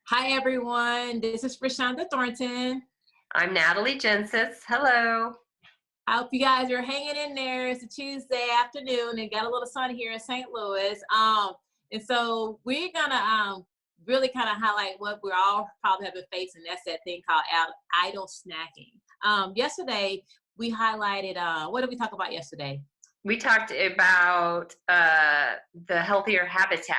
Hi, everyone. This is Reshaunda Thornton. I'm Natalie Jensis. Hello. I hope you guys are hanging in there. It's a Tuesday afternoon and got a little sun here in St. Louis. And so we're gonna really kind of highlight what we're all probably have been facing. That's that thing called idle snacking. Yesterday we highlighted. What did we talk about yesterday? We talked about the healthier habitat.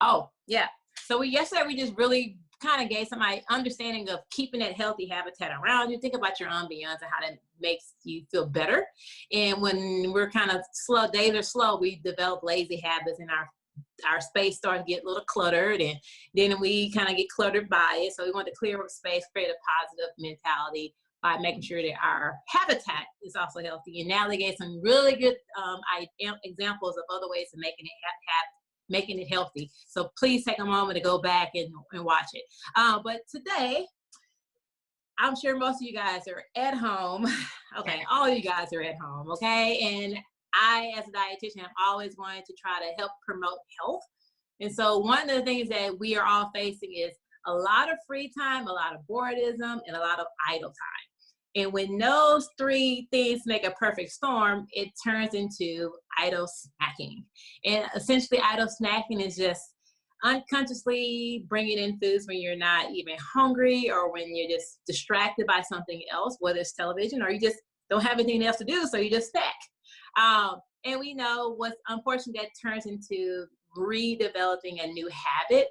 Oh, yeah. So yesterday we just really kind of gave some understanding of keeping that healthy habitat around you. Think about your ambiance and how that makes you feel better. And when we're kind of slow, days are slow, we develop lazy habits and our space starts to get a little cluttered, and then we kind of get cluttered by it. So we want to clear up space, create a positive mentality by making sure that our habitat is also healthy. And now they gave some really good examples of other ways of making it healthy. So please take a moment to go back and watch it. But today, I'm sure most of you guys are at home. Okay, all of you guys are at home, okay? And I, as a dietitian, have always wanted to try to help promote health. And so one of the things that we are all facing is a lot of free time, a lot of boredom, and a lot of idle time. And when those three things make a perfect storm, it turns into idle snacking. And essentially, idle snacking is just unconsciously bringing in foods when you're not even hungry or when you're just distracted by something else, whether it's television or you just don't have anything else to do, so you just snack. And we know what's unfortunate that turns into redeveloping a new habit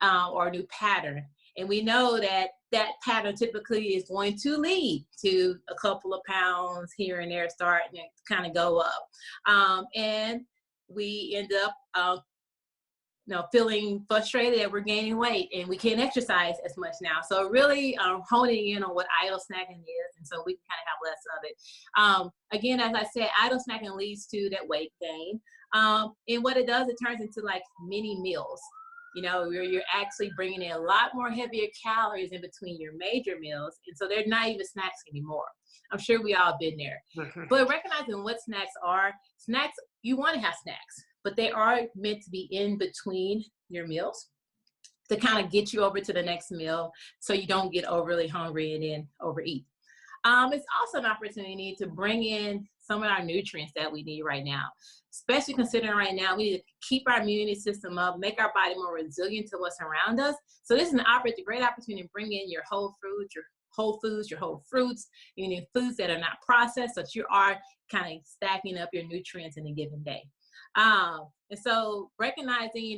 or a new pattern. And we know that that pattern typically is going to lead to a couple of pounds here and there starting to kind of go up. And we end up feeling frustrated that we're gaining weight and we can't exercise as much now. So really honing in on what idle snacking is, and so we can kind of have less of it. Again, as I said, idle snacking leads to that weight gain. And what it does, it turns into like mini meals. You know, you're actually bringing in a lot more heavier calories in between your major meals. And so they're not even snacks anymore. I'm sure we all been there. But recognizing what snacks are, you want to have snacks, but they are meant to be in between your meals to kind of get you over to the next meal so you don't get overly hungry and then overeat. It's also an opportunity to bring in some of our nutrients that we need right now, especially considering right now we need to keep our immunity system up, make our body more resilient to what's around us. So this is a great opportunity to bring in your whole foods, your whole fruits, you need foods that are not processed, so that you are kind of stacking up your nutrients in a given day. And so recognizing,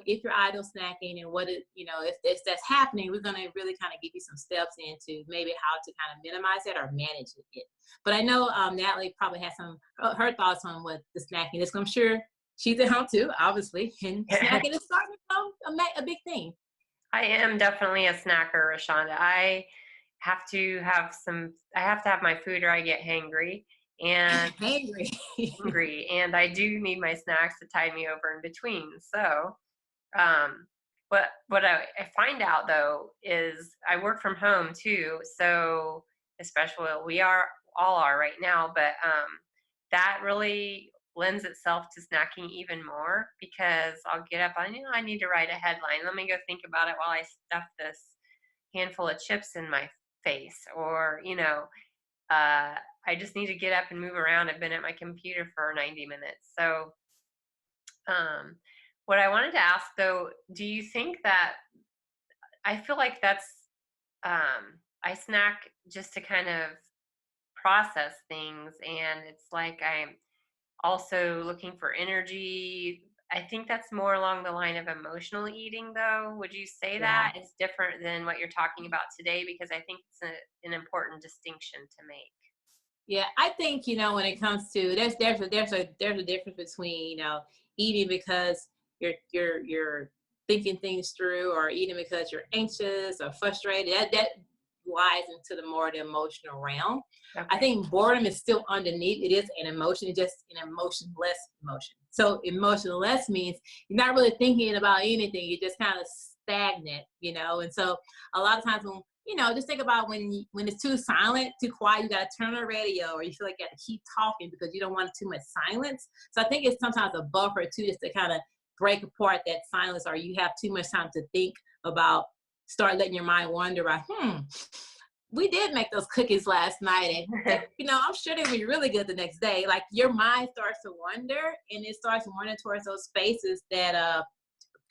if you're idle snacking and if that's happening, we're going to really kind of give you some steps into maybe how to kind of minimize it or manage it. But I know Natalie probably has her thoughts on what the snacking is. I'm sure she's at home too, obviously, and snacking is starting to become a big thing. I am definitely a snacker, Reshaunda. I have to have my food or I get hangry. And hungry, and I do need my snacks to tide me over in between. So what I find out though is I work from home too, so especially we all are right now, but that really lends itself to snacking even more, because I'll get up, I need to write a headline, let me go think about it while I stuff this handful of chips in my face, or I just need to get up and move around. I've been at my computer for 90 minutes. So what I wanted to ask though, do you think that, I feel like that's, I snack just to kind of process things, and it's like I'm also looking for energy. I think that's more along the line of emotional eating though. Would you say that it's different than what you're talking about today? Because I think it's an important distinction to make. Yeah, I think when it comes to there's a difference between eating because you're thinking things through, or eating because you're anxious or frustrated. That lies into the emotional realm. Okay. I think boredom is still underneath. It is an emotion, it's just an emotionless emotion. So emotionless means you're not really thinking about anything. You're just kind of stagnant, And so a lot of times when just think about when it's too silent, too quiet, you got to turn on the radio, or you feel like you got to keep talking because you don't want too much silence. So I think it's sometimes a buffer too, just to kind of break apart that silence, or you have too much time to think about start letting your mind wander about, we did make those cookies last night, and I'm sure they were really good the next day. Like your mind starts to wander, and it starts wandering towards those spaces that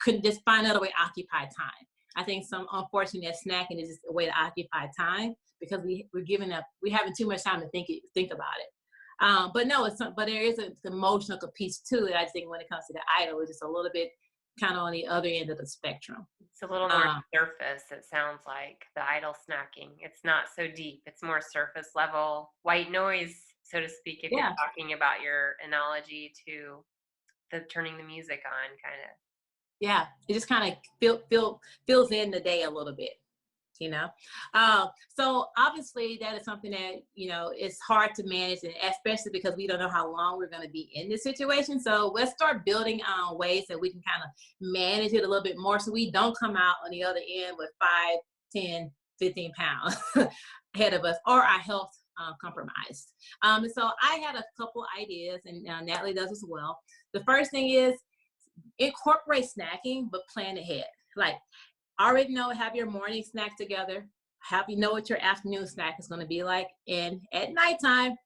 could just find another way to occupy time. I think some unfortunately that snacking is just a way to occupy time because we're having too much time to think about it. But no, but there is an emotional piece to it. I think when it comes to the idol, it's just a little bit kind of on the other end of the spectrum. It's a little more surface, it sounds like, the idle snacking. It's not so deep. It's more surface level, white noise, so to speak, if you're talking about your analogy to the turning the music on kind of. Yeah, it just kind of fills in the day a little bit. So obviously that is something that it's hard to manage, and especially because we don't know how long we're going to be in this situation. So let's start building on ways that we can kind of manage it a little bit more, so we don't come out on the other end with 5, 10, 15 pounds ahead of us, or our health compromised. So I had a couple ideas, and Natalie does as well. The first thing is incorporate snacking, but plan ahead. Like, already have your morning snack together. What your afternoon snack is going to be like. And at nighttime,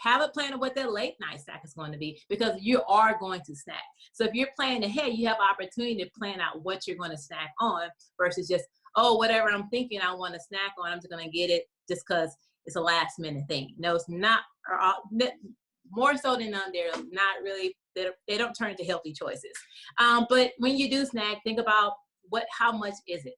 have a plan of what that late night snack is going to be, because you are going to snack. So if you're planning ahead, you have opportunity to plan out what you're going to snack on versus just, whatever I'm thinking I want to snack on, I'm just going to get it just because it's a last minute thing. No, it's not. More so than none, they're not really, they don't turn into healthy choices. But when you do snack, think about how much is it?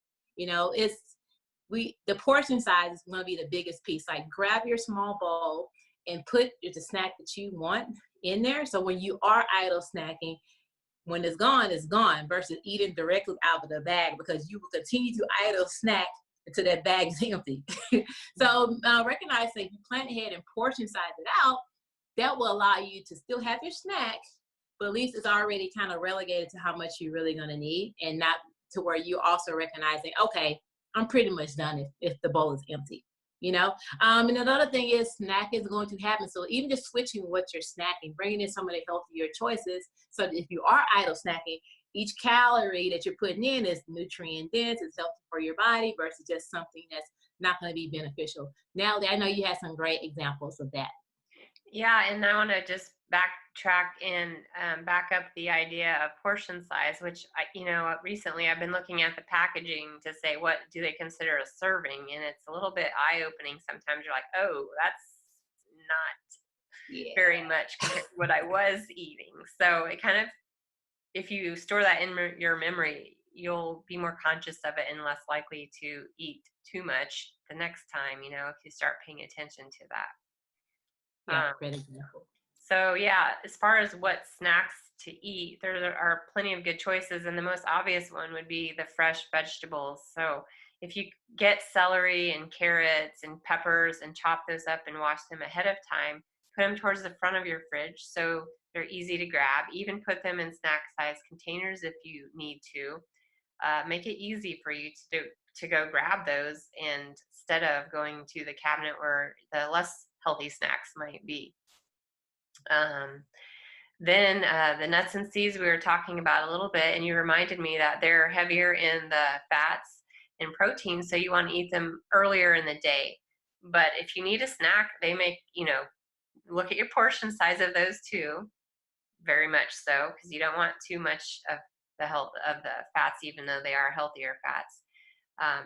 The portion size is going to be the biggest piece. Like, grab your small bowl and put the snack that you want in there. So when you are idle snacking, when it's gone versus eating directly out of the bag, because you will continue to idle snack until that bag is empty. So recognize that if you plan ahead and portion size it out, that will allow you to still have your snack, but at least it's already kind of relegated to how much you're really going to need, and not to where you're also recognizing, okay, I'm pretty much done if the bowl is empty. And another thing is snack is going to happen. So even just switching what you're snacking, bringing in some of the healthier choices. So that if you are idle snacking, each calorie that you're putting in is nutrient dense, it's healthy for your body versus just something that's not going to be beneficial. Now, I know you had some great examples of that. Yeah, and I want to just backtrack and back up the idea of portion size, which recently I've been looking at the packaging to say, what do they consider a serving? And it's a little bit eye-opening. Sometimes you're like, oh, that's not very much compared to what I was eating. So it kind of, if you store that in your memory, you'll be more conscious of it and less likely to eat too much the next time, if you start paying attention to that. Great example. So yeah, as far as what snacks to eat, there are plenty of good choices, and the most obvious one would be the fresh vegetables. So if you get celery and carrots and peppers and chop those up and wash them ahead of time, put them towards the front of your fridge so they're easy to grab. Even put them in snack size containers if you need to. Make it easy for you to go grab those, and instead of going to the cabinet where the less healthy snacks might be. Then the nuts and seeds we were talking about a little bit, and you reminded me that they're heavier in the fats and proteins, so you want to eat them earlier in the day. But if you need a snack, they make, look at your portion size of those too, very much so, because you don't want too much of the health of the fats, even though they are healthier fats.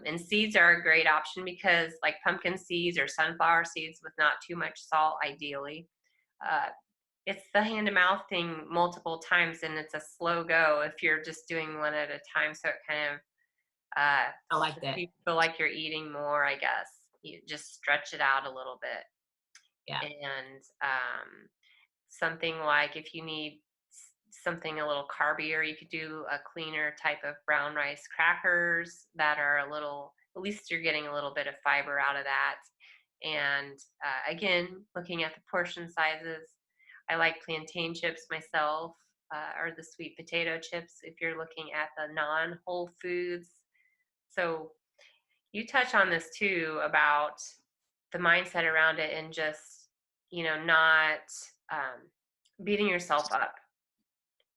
And seeds are a great option because, like pumpkin seeds or sunflower seeds with not too much salt, ideally. It's the hand to mouth thing multiple times, and it's a slow go if you're just doing one at a time. So it kind of, I like that. You feel like you're eating more, I guess. You just stretch it out a little bit. Yeah. And something like, if you need something a little carbier, you could do a cleaner type of brown rice crackers that are a little, at least you're getting a little bit of fiber out of that. And again, looking at the portion sizes, I like plantain chips myself, or the sweet potato chips if you're looking at the non-whole foods. So you touch on this too about the mindset around it, and just, not beating yourself up.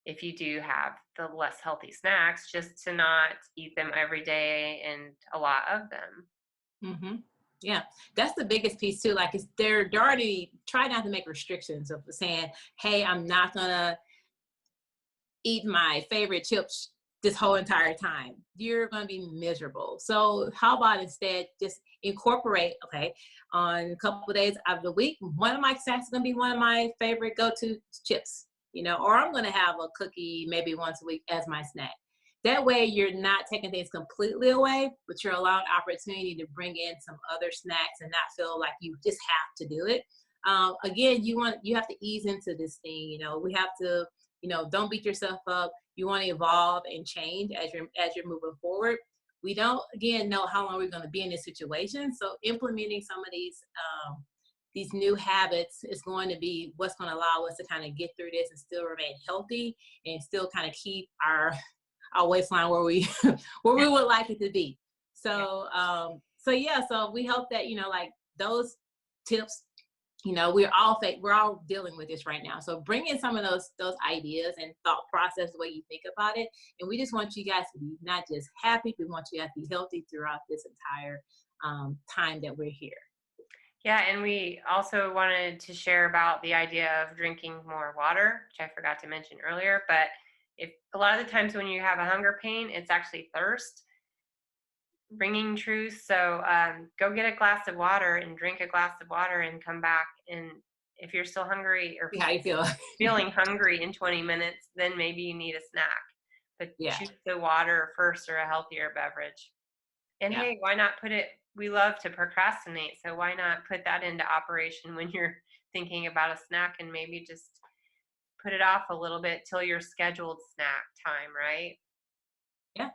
if you do have the less healthy snacks, just to not eat them every day and a lot of them. Hmm. Yeah, that's the biggest piece too. Like, it's they're already try not to make restrictions of saying, "Hey, I'm not gonna eat my favorite chips this whole entire time." You're gonna be miserable. So how about instead just incorporate? Okay, on a couple of days of the week, one of my snacks is gonna be one of my favorite go-to chips. Or I'm gonna have a cookie maybe once a week as my snack. That way, you're not taking things completely away, but you're allowing opportunity to bring in some other snacks and not feel like you just have to do it. Again, you have to ease into this thing. We have to, don't beat yourself up. You want to evolve and change as you're moving forward. We don't, again, know how long we're going to be in this situation. So implementing some of these new habits is going to be what's going to allow us to kind of get through this and still remain healthy and still kind of keep our waistline where we where we would like it to be. Yeah. So yeah, so we hope that like those tips, we're all dealing with this right now. So bring in some of those ideas and thought process, the way you think about it, and we just want you guys to be not just happy, we want you guys to be healthy throughout this entire time that we're here. Yeah, and we also wanted to share about the idea of drinking more water, which I forgot to mention earlier. But if a lot of the times when you have a hunger pain, it's actually thirst bringing truth. So go get a glass of water and drink a glass of water and come back. And if you're still hungry or See how you feel. feeling hungry in 20 minutes, then maybe you need a snack. But Yeah, choose the water first or a healthier beverage. And yeah. hey, why not put it? We love to procrastinate, so why not put that into operation when you're thinking about a snack and maybe just put it off a little bit till your scheduled snack time, right? Yeah.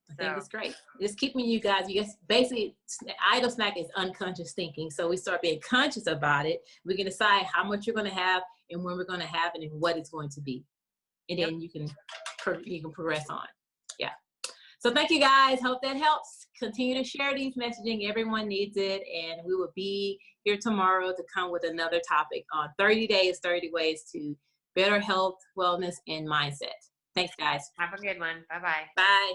I think So, it's great. Just keeping you guys, basically, idle snack is unconscious thinking. So we start being conscious about it. We can decide how much you're going to have and when we're going to have it and what it's going to be. And yep. then you can progress on. Yeah. So thank you guys. Hope that helps. Continue to share these messaging. Everyone needs it. And we will be here tomorrow to come with another topic on 30 days, 30 ways to better health, wellness, and mindset. Thanks, guys. Have a good one. Bye bye. Bye.